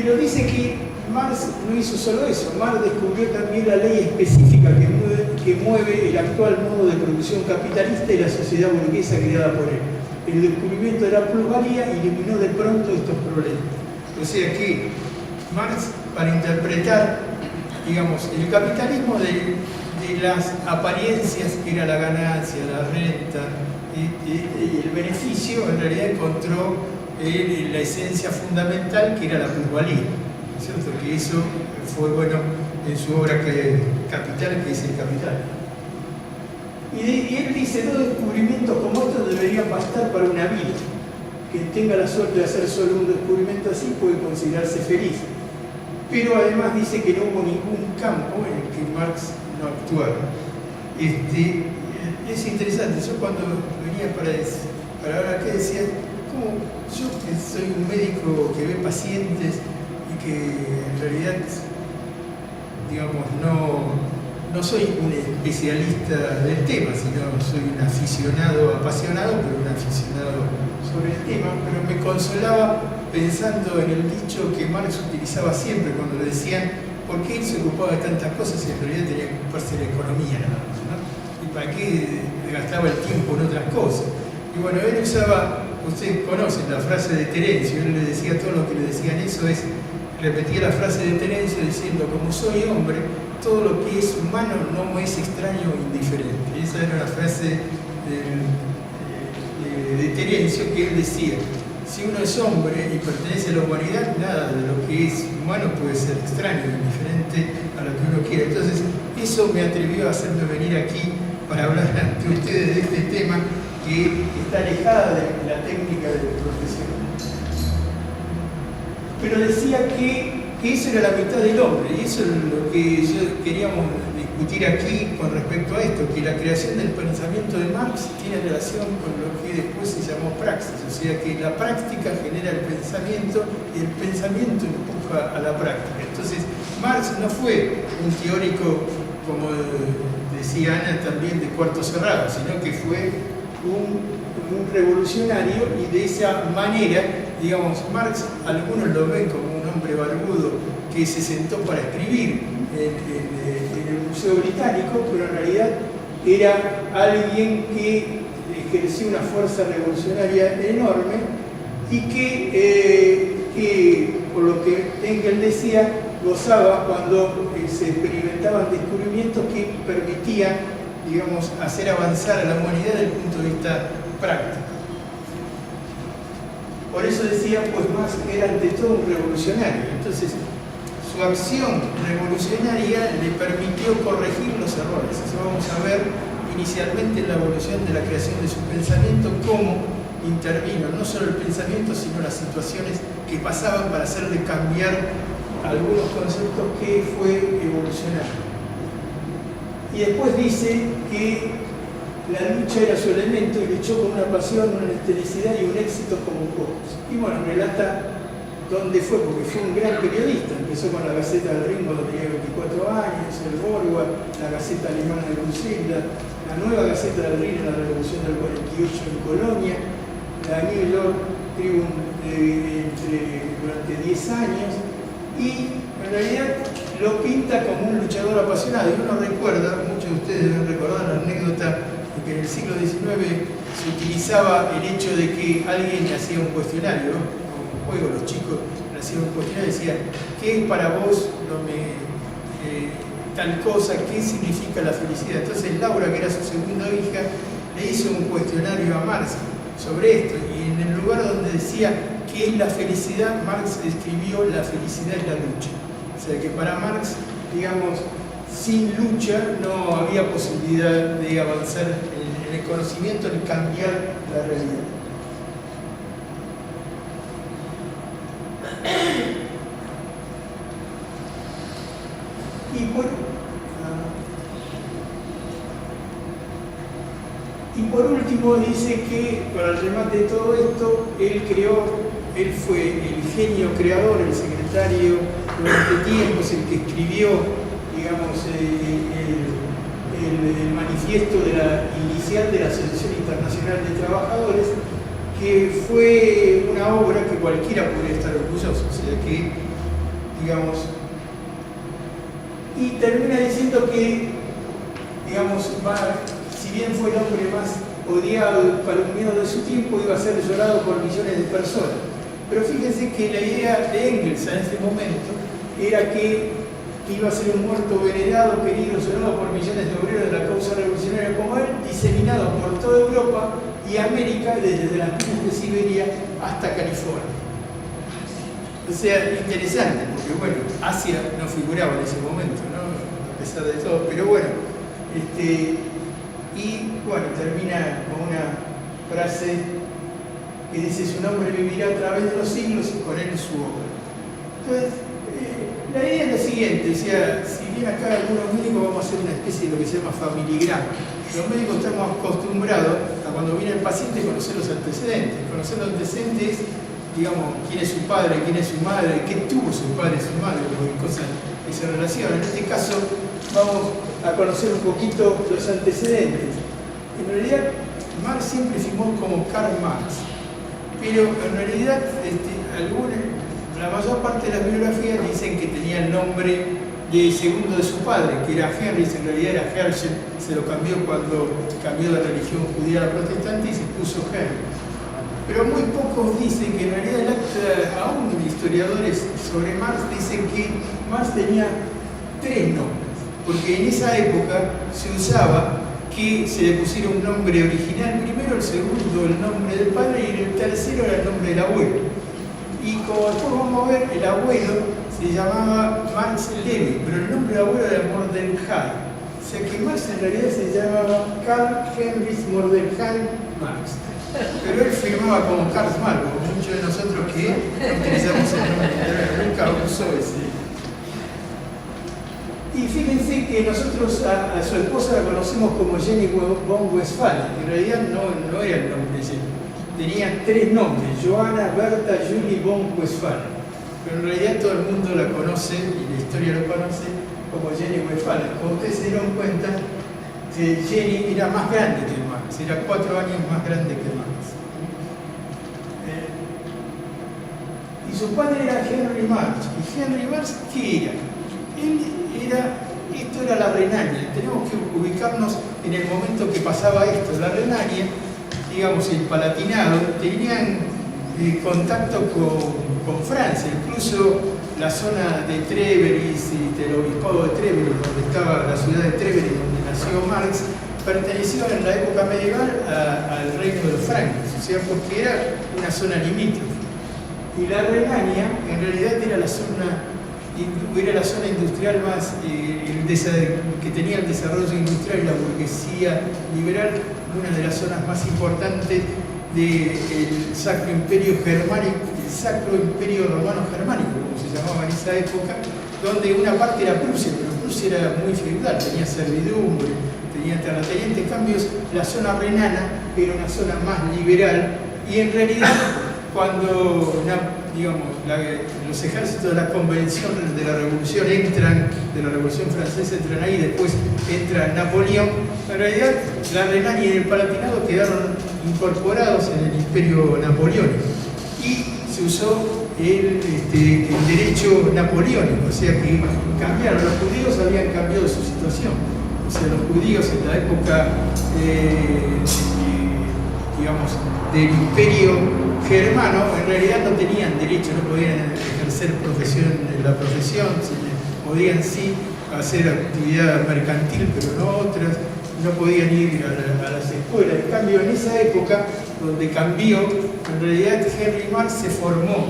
Pero dice que Marx no hizo solo eso. Marx descubrió también la ley específica que mueve el actual modo de producción capitalista y la sociedad burguesa creada por él. El descubrimiento de la plusvalía eliminó de pronto estos problemas. O sea que Marx, para interpretar, digamos, el capitalismo de las apariencias que era la ganancia, la renta y el beneficio, en realidad encontró la esencia fundamental que era la plusvalía, ¿cierto? Que eso fue bueno en su obra Capital, que es el Capital. Y él dice, dos descubrimientos como estos deberían bastar para una vida. Quien tenga la suerte de hacer solo un descubrimiento así puede considerarse feliz. Pero además dice que no hubo ningún campo en el que Marx no actuara. Es interesante, yo cuando venía para ahora acá decía, ¿cómo yo que soy un médico que ve pacientes y que en realidad, digamos, no soy un especialista del tema, sino soy un aficionado, apasionado, pero un aficionado sobre el tema, pero me consolaba pensando en el dicho que Marx utilizaba siempre cuando le decían por qué él se ocupaba de tantas cosas y en realidad tenía que ocuparse de la economía nada más, ¿no? Y para qué gastaba el tiempo en otras cosas. Y bueno, él usaba, ustedes conocen la frase de Terencio, él le decía a todos los que le decían eso, repetía la frase de Terencio diciendo, como soy hombre, todo lo que es humano no me es extraño o indiferente. Esa era la frase de Terencio que él decía, si uno es hombre y pertenece a la humanidad, nada de lo que es humano puede ser extraño o indiferente a lo que uno quiere. Entonces, eso me atrevió a hacerme venir aquí para hablar ante ustedes de este tema que está alejada de la técnica del profesional. Pero decía que eso era la mitad del hombre, y eso es lo que queríamos discutir aquí con respecto a esto, que la creación del pensamiento de Marx tiene relación con lo que después se llamó praxis, o sea que la práctica genera el pensamiento y el pensamiento empuja a la práctica. Entonces, Marx no fue un teórico, como decía Ana también, de cuarto cerrado, sino que fue un revolucionario, y de esa manera, digamos, Marx, algunos lo ven como un hombre barbudo que se sentó para escribir en el Museo Británico, pero en realidad era alguien que ejerció una fuerza revolucionaria enorme y que por lo que Engels decía, gozaba cuando se experimentaban descubrimientos que permitían, digamos, hacer avanzar a la humanidad desde el punto de vista práctico. Por eso decía, pues Marx era ante todo un revolucionario. Entonces, su acción revolucionaria le permitió corregir los errores. Eso vamos a ver inicialmente en la evolución de la creación de su pensamiento, cómo intervino no solo el pensamiento, sino las situaciones que pasaban para hacerle cambiar algunos conceptos que fue evolucionario. Y después dice que la lucha era su elemento y luchó con una pasión, una intensidad y un éxito como pocos. Y bueno, relata dónde fue, porque fue un gran periodista. Empezó con la Gaceta del Rin cuando tenía 24 años, el Borgward, la Gaceta Alemana de Bruselas, la nueva Gaceta del Rin en la Revolución del 48 en Colonia, la New York Tribune durante 10 años, y en realidad lo pinta como un luchador apasionado. Y uno recuerda, muchos de ustedes deben recordar la anécdota de que en el siglo XIX se utilizaba el hecho de que alguien hacía un cuestionario, ¿no? Un juego, los chicos hacían un cuestionario y decían, ¿qué es para vos tal cosa? ¿Qué significa la felicidad? Entonces Laura, que era su segunda hija, le hizo un cuestionario a Marx sobre esto, y en el lugar donde decía qué es la felicidad, Marx escribió la felicidad es la lucha. O sea que para Marx, digamos, sin lucha no había posibilidad de avanzar en el conocimiento ni cambiar la realidad. Y por último dice que, para el remate de todo esto, él fue el genio creador, el secretario durante tiempos, el que escribió, digamos, el manifiesto inicial de la Asociación Internacional de Trabajadores, que fue una obra que cualquiera podría estar orgulloso. O sea que digamos, y termina diciendo que, digamos, si bien fue el hombre más odiado y calumniado de su tiempo, iba a ser llorado por millones de personas. Pero fíjense que la idea de Engels en este momento era que iba a ser un muerto venerado, querido, llorado por millones de obreros de la causa revolucionaria como él, diseminado por toda Europa y América, desde las minas de Siberia hasta California. O sea, interesante, porque bueno, Asia no figuraba en ese momento, ¿no? A pesar de todo, pero bueno, y bueno, termina con una frase que dice: su nombre vivirá a través de los siglos y con él su obra. Entonces, la idea es la siguiente, o sea, si bien acá algunos médicos vamos a hacer una especie de lo que se llama familigrama. Los médicos estamos acostumbrados a, cuando viene el paciente, conocer los antecedentes. Conocer los antecedentes, digamos, quién es su padre, quién es su madre, qué tuvo su padre y su madre, porque cosas que se relacionan. En este caso vamos a conocer un poquito los antecedentes. En realidad, Marx siempre firmó como Karl Marx, pero en realidad la mayor parte de las biografías dicen que tenía el nombre de segundo de su padre, que era Henry, en realidad era Herschel, se lo cambió cuando cambió de religión judía a la protestante y se puso Henry. Pero muy pocos dicen que en realidad, aún historiadores sobre Marx dicen que Marx tenía 3 nombres, porque en esa época se usaba que se le pusiera un nombre original primero, el segundo el nombre del padre y el tercero era el nombre del abuelo. Y como después vamos a ver, el abuelo se llamaba Marx Levy, pero el nombre del abuelo era Mordechai. O sea que Marx en realidad se llamaba Karl Heinrich Mordechai Marx. Pero él firmaba como Karl Marx, como muchos de nosotros que utilizamos el nombre, nunca usó ese. Y fíjense que nosotros a su esposa la conocemos como Jenny von Westphalen. En realidad no era el nombre de Jenny. Tenía 3 nombres: Johanna, Berta, Julie von Westphalen. Pero en realidad todo el mundo la conoce, y la historia lo conoce, como Jenny Westphalen. Como ustedes se dieron cuenta, Jenny era más grande que Marx, era 4 años más grande que Marx. Y su padre era Henry Marx. ¿Y Henry Marx qué era? Esto era la Renania. Tenemos que ubicarnos en el momento que pasaba esto. La Renania, digamos, el Palatinado, tenían contacto con Francia, incluso la zona de Trèveris, el obispado de Trèveris, donde estaba la ciudad de Trèveris, donde nació Marx, perteneció en la época medieval al reino de Francia, o sea, porque era una zona limítrofe. Y la Renania, en realidad, era la zona industrial más, que tenía el desarrollo industrial y la burguesía liberal, una de las zonas más importantes del Sacro Imperio Germánico, el Sacro Imperio Romano Germánico, como se llamaba en esa época, donde una parte era Prusia, pero Prusia era muy feudal, tenía servidumbre, tenía terratenientes. En cambio, la zona renana era una zona más liberal, y en realidad, cuando los ejércitos de la Convención de la Revolución de la Revolución Francesa entran ahí, después entra Napoleón, en realidad la Renania y el Palatinado quedaron incorporados en el Imperio Napoleónico y se usó el derecho napoleónico, o sea que cambiaron. Los judíos habían cambiado su situación, o sea, los judíos en la época del Imperio Germano en realidad no tenían derecho, no podían ejercer la profesión, podían sí hacer actividad mercantil, pero no otras, no podían ir a las escuelas. En cambio, en esa época, donde cambió, en realidad Henry Marx se formó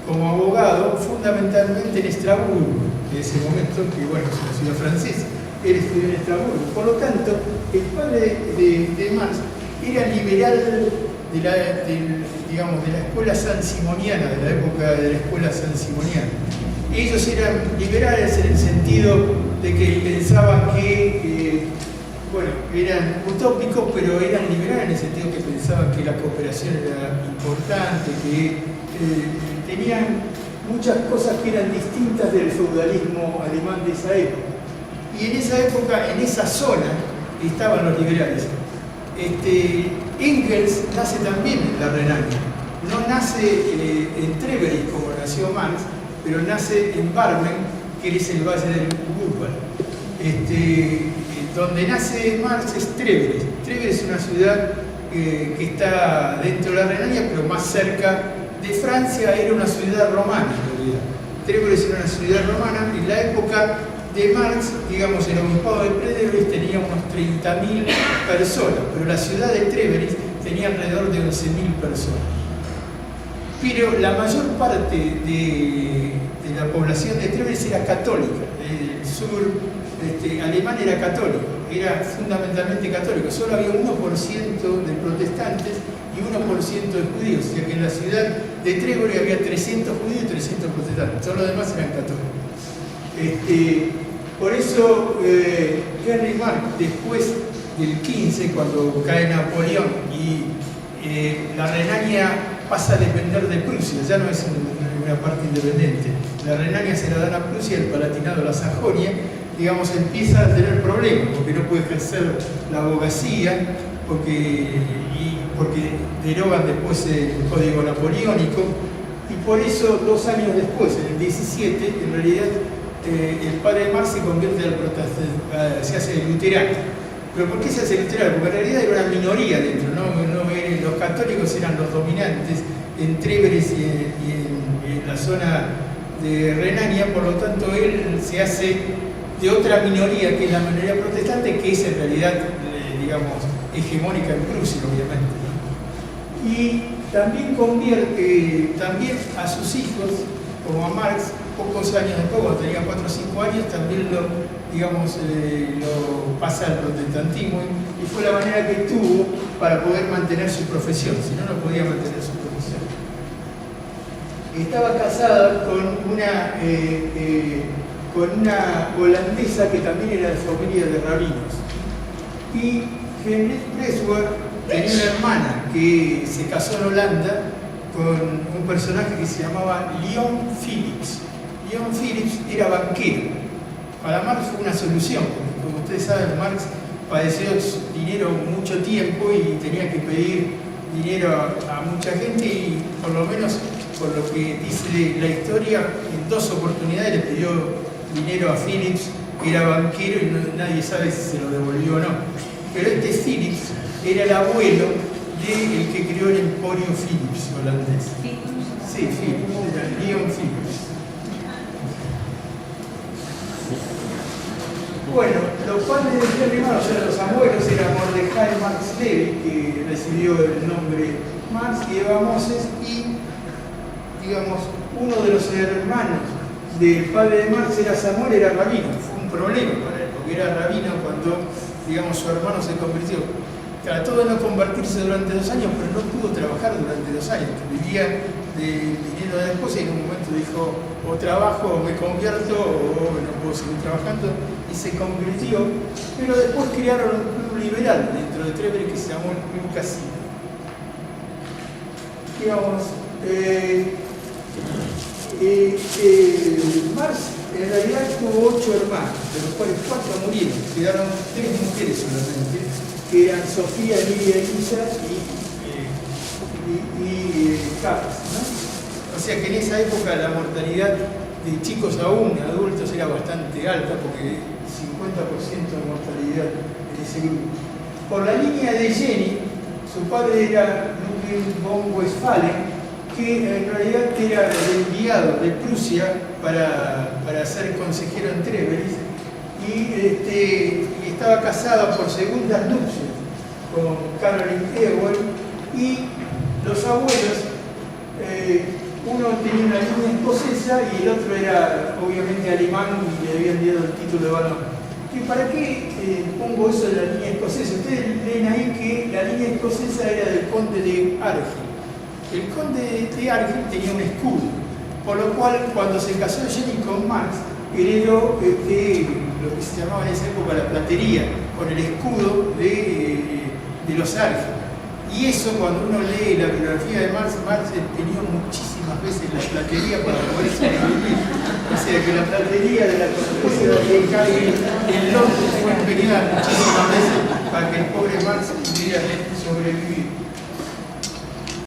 como abogado fundamentalmente en Estrasburgo, en ese momento, que bueno, es una ciudad francesa. Él estudió en Estrasburgo. Por lo tanto, el padre de Marx era liberal de la escuela sansimoniana, de la época de la escuela sansimoniana. Ellos eran liberales en el sentido de que pensaban que, eran utópicos, pero eran liberales en el sentido que pensaban que la cooperación era importante, que tenían muchas cosas que eran distintas del feudalismo alemán de esa época. Y en esa época, en esa zona, estaban los liberales. Engels nace también en la Renania, no nace en Trèveris como nació Marx, pero nace en Barmen, que es el valle del Úrbal. Donde nace Marx es Trèveris. Trèveris es una ciudad que está dentro de la Renania, pero más cerca de Francia. Era una ciudad romana en realidad. Trèveris era una ciudad romana. En la época de Marx, digamos, el obispado de Trèveris tenía unos 30.000 personas, pero la ciudad de Trèveris tenía alrededor de 11.000 personas. Pero la mayor parte de la población de Trèveris era católica. El sur alemán era católico, era fundamentalmente católico. Solo había 1% de protestantes y 1% de judíos, o sea que en la ciudad de Trèveris había 300 judíos y 300 protestantes, todos los demás eran católicos. Por eso Henry Marx, después del 15, cuando cae Napoleón y la Renania pasa a depender de Prusia, ya no es una parte independiente. La Renania se la dan a Prusia, el Palatinado a la Sajonia, digamos, empieza a tener problemas, porque no puede ejercer la abogacía, porque derogan después el Código Napoleónico, y por eso 2 años después, en el 17, en realidad el padre de Marx se convierte se hace luterano. ¿Pero por qué se hace luterano? Porque en realidad era una minoría dentro, los católicos eran los dominantes en Trèveris y en la zona de Renania, por lo tanto él se hace de otra minoría, que es la minoría protestante, que es en realidad, digamos, hegemónica en Prusia, obviamente, ¿no? Y también convierte a sus hijos, como a Marx, pocos años después, cuando tenía 4 o 5 años, también lo pasa al protestantismo, y fue la manera que tuvo para poder mantener su profesión, si no, no podía mantener su profesión. Estaba casada con una holandesa que también era de familia de rabinos. Y Henriette Pressoir tenía una hermana que se casó en Holanda con un personaje que se llamaba Leon Philips. Leon Philips era banquero. Para Marx fue una solución, porque como ustedes saben, Marx padeció dinero mucho tiempo y tenía que pedir dinero a mucha gente, y por lo menos por lo que dice la historia, en 2 oportunidades le pidió dinero a Philips, que era banquero, y nadie sabe si se lo devolvió o no. Pero este Philips era el abuelo del que creó el Emporio Philips holandés. Sí, Philips, era Leon Philips. Bueno, los padres de Henry Marx, o sea, los abuelos, eran Mordecai Marx Levy, que recibió el nombre Marx, y Eva Moses, y, digamos, uno de los hermanos del padre de Marx era Samuel, era rabino. Fue un problema para él, porque era rabino cuando, digamos, su hermano se convirtió. Trató de no convertirse durante 2 años, pero no pudo trabajar durante 2 años. Vivía del dinero de la esposa, y en un momento dijo, o trabajo o me convierto, o no puedo seguir trabajando, y se convirtió. Pero después crearon un club liberal dentro de Trèveris que se llamó el Club Casino. Digamos, Marx en realidad tuvo 8 hermanos, de los cuales 4 murieron. Quedaron 3 mujeres solamente, que eran Sofía, Lidia, Elisa y Carlos, ¿no? O sea que en esa época la mortalidad de chicos aún adultos era bastante alta, porque 50% de mortalidad en ese grupo. Por la línea de Jenny, su padre era Ludwig von Westphalen, que en realidad era el enviado de Prusia para ser consejero en Trèveris, y estaba casado por segundas nupcias con Caroline Ewell, y los abuelos, uno tenía una línea escocesa y el otro era obviamente alemán, y le habían dado el título de barón. ¿Y para qué pongo eso de la línea escocesa? Ustedes leen ahí que la línea escocesa era del conde de Argyll. El conde de Argyll tenía un escudo, por lo cual cuando se casó Jenny con Marx, heredó lo que se llamaba en esa época la platería, con el escudo de los Argyll. Y eso, cuando uno lee la biografía de Marx, Marx tenía muchísimas veces la platería para poder sobrevivir. O sea que la platería de la Corporación de Cargill en Londres fue empeñada muchísimas veces para que el pobre Marx pudiera sobrevivir.